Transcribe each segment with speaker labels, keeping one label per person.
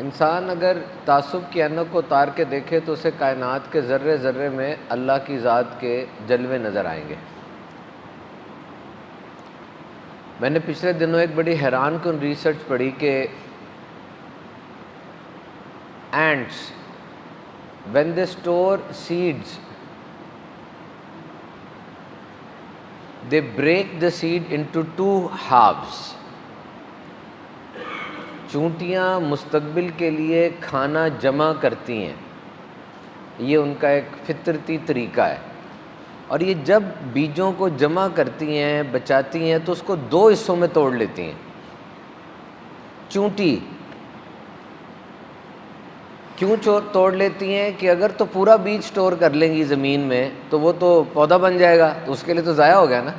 Speaker 1: انسان اگر تعصب کی اینک کو اتار کے دیکھے تو اسے کائنات کے ذرے ذرے میں اللہ کی ذات کے جلوے نظر آئیں گے۔ میں نے پچھلے دنوں ایک بڑی حیران کن ریسرچ پڑھی کہ ants when they store seeds they break the seed into two halves۔ چونٹیاں مستقبل کے لیے کھانا جمع کرتی ہیں، یہ ان کا ایک فطرتی طریقہ ہے، اور یہ جب بیجوں کو جمع کرتی ہیں بچاتی ہیں تو اس کو دو حصوں میں توڑ لیتی ہیں۔ چونٹی کیوں توڑ لیتی ہیں کہ اگر تو پورا بیج سٹور کر لیں گی زمین میں تو وہ تو پودا بن جائے گا، تو اس کے لیے تو ضائع ہو گیا نا،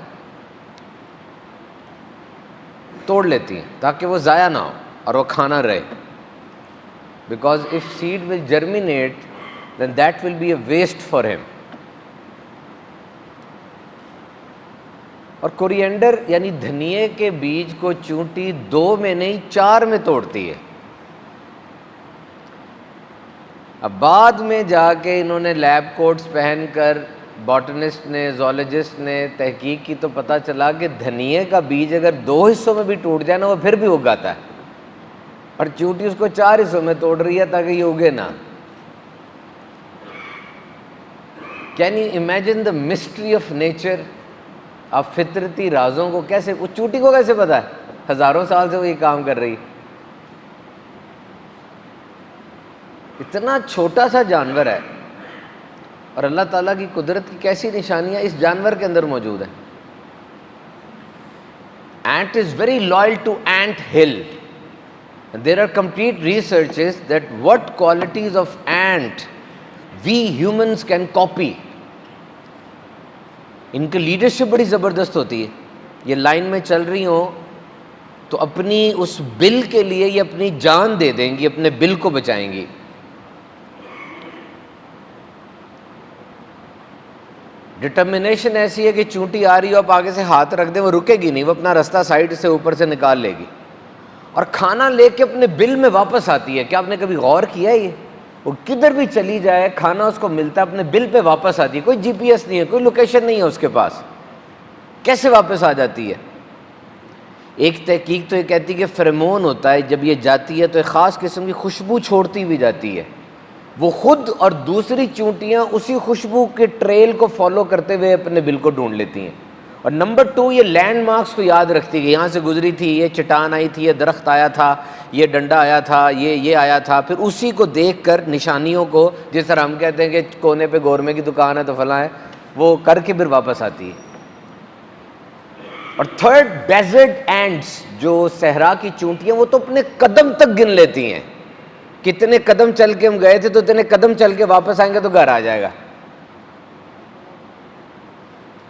Speaker 1: توڑ لیتی ہیں تاکہ وہ ضائع نہ ہو اور وہ کھانا رہے۔ Because if seed will germinate then that will be a waste for him۔ اور کوریینڈر یعنی دھنیے کے بیج کو چونٹی دو میں نہیں چار میں توڑتی ہے۔ اب بعد میں جا کے انہوں نے لیب کوٹس پہن کر باٹنسٹ نے زولوجسٹ نے تحقیق کی تو پتہ چلا کہ دھنیے کا بیج اگر دو حصوں میں بھی ٹوٹ جائے نا وہ پھر بھی اگاتا ہے، اور چونٹی اس کو چار حصوں میں توڑ رہی ہے تاکہ یہ اگے نہ۔ Can you imagine the mystery of nature? آپ فطرتی رازوں کو کیسے، وہ چونٹی کو کیسے پتہ ہے؟ ہزاروں سال سے وہ یہ کام کر رہی، اتنا چھوٹا سا جانور ہے، اور اللہ تعالیٰ کی قدرت کی کیسی نشانیاں اس جانور کے اندر موجود ہیں۔ Ant is very loyal to ant hill. There are complete researches that what qualities of ant we humans can copy۔ ان کی لیڈرشپ بڑی زبردست ہوتی ہے، یہ لائن میں چل رہی ہوں تو اپنی اس بل کے لیے یہ اپنی جان دے دیں گی، اپنے بل کو بچائیں گی۔ ڈٹرمنیشن ایسی ہے کہ چونٹی آ رہی ہو آپ آگے سے ہاتھ رکھ دیں وہ رکے گی نہیں، وہ اپنا رستہ سائڈ سے اوپر سے نکال لے گی، اور کھانا لے کے اپنے بل میں واپس آتی ہے۔ کیا آپ نے کبھی غور کیا ہے؟ یہ وہ کدھر بھی چلی جائے کھانا اس کو ملتا ہے، اپنے بل پہ واپس آتی ہے، کوئی جی پی ایس نہیں ہے، کوئی لوکیشن نہیں ہے اس کے پاس، کیسے واپس آ جاتی ہے؟ ایک تحقیق تو یہ کہتی ہے کہ فیرومون ہوتا ہے، جب یہ جاتی ہے تو ایک خاص قسم کی خوشبو چھوڑتی ہوئی جاتی ہے، وہ خود اور دوسری چونٹیاں اسی خوشبو کے ٹریل کو فالو کرتے ہوئے اپنے بل کو ڈھونڈ لیتی ہیں۔ اور نمبر 2 یہ لینڈ مارکس کو یاد رکھتی ہے، یہاں سے گزری تھی، یہ چٹان آئی تھی، یہ درخت آیا تھا، یہ ڈنڈا آیا تھا، یہ آیا تھا، پھر اسی کو دیکھ کر نشانیوں کو، جس طرح ہم کہتے ہیں کہ کونے پہ گورمے کی دکان ہے تو فلاں ہے، وہ کر کے پھر واپس آتی ہے۔ اور تھرڈ ڈیزرٹ اینٹس، جو صحرا کی چونٹیاں، وہ تو اپنے قدم تک گن لیتی ہیں، کتنے قدم چل کے ہم گئے تھے تو اتنے قدم چل کے واپس آئیں گے تو گھر آ جائے گا۔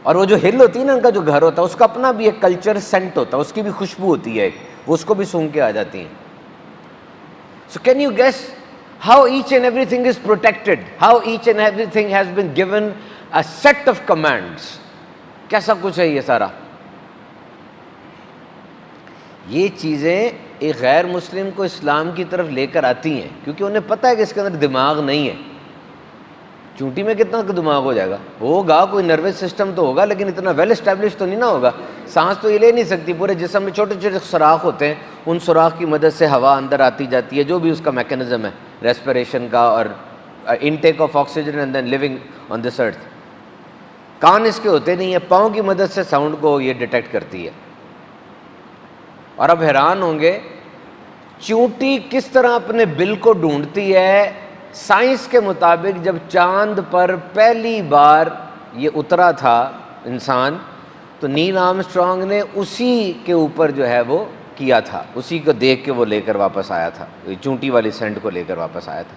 Speaker 1: اور وہ جو ہل ہوتی ہے نا ان کا جو گھر ہوتا ہے، اس کا اپنا بھی ایک کلچر سینٹ ہوتا ہے، اس کی بھی خوشبو ہوتی ہے، وہ اس کو بھی سونگھ کے آ جاتی ہیں۔ So can you guess how each and everything is protected? How each and everything has been given a set of commands؟ کیسا کچھ ہے یہ سارا؟ یہ چیزیں ایک غیر مسلم کو اسلام کی طرف لے کر آتی ہیں، کیونکہ انہیں پتہ ہے کہ اس کے اندر دماغ نہیں ہے۔ چونٹی میں کتنا دماغ ہو جائے گا؟ ہوگا، کوئی نروس سسٹم تو ہوگا، لیکن اتنا ویل اسٹیبلش تو نہیں نہ ہوگا۔ سانس تو یہ لے نہیں سکتی، پورے جسم میں چھوٹے چھوٹے سوراخ ہوتے ہیں، ان سوراخ کی مدد سے ہوا اندر آتی جاتی ہے، جو بھی اس کا میکینزم ہے ریسپریشن کا اور intake of oxygen and then living on this earth. کان اس کے ہوتے نہیں ہیں، پاؤں کی مدد سے ساؤنڈ کو یہ ڈیٹیکٹ کرتی ہے۔ اور اب حیران ہوں گے چونٹی کس طرح اپنے بل کو ڈھونڈتی ہے۔ سائنس کے مطابق جب چاند پر پہلی بار یہ اترا تھا انسان، تو نیل آرمسٹرانگ نے اسی کے اوپر جو ہے وہ کیا تھا، اسی کو دیکھ کے وہ لے کر واپس آیا تھا، چونٹی والی سینڈ کو لے کر واپس آیا تھا۔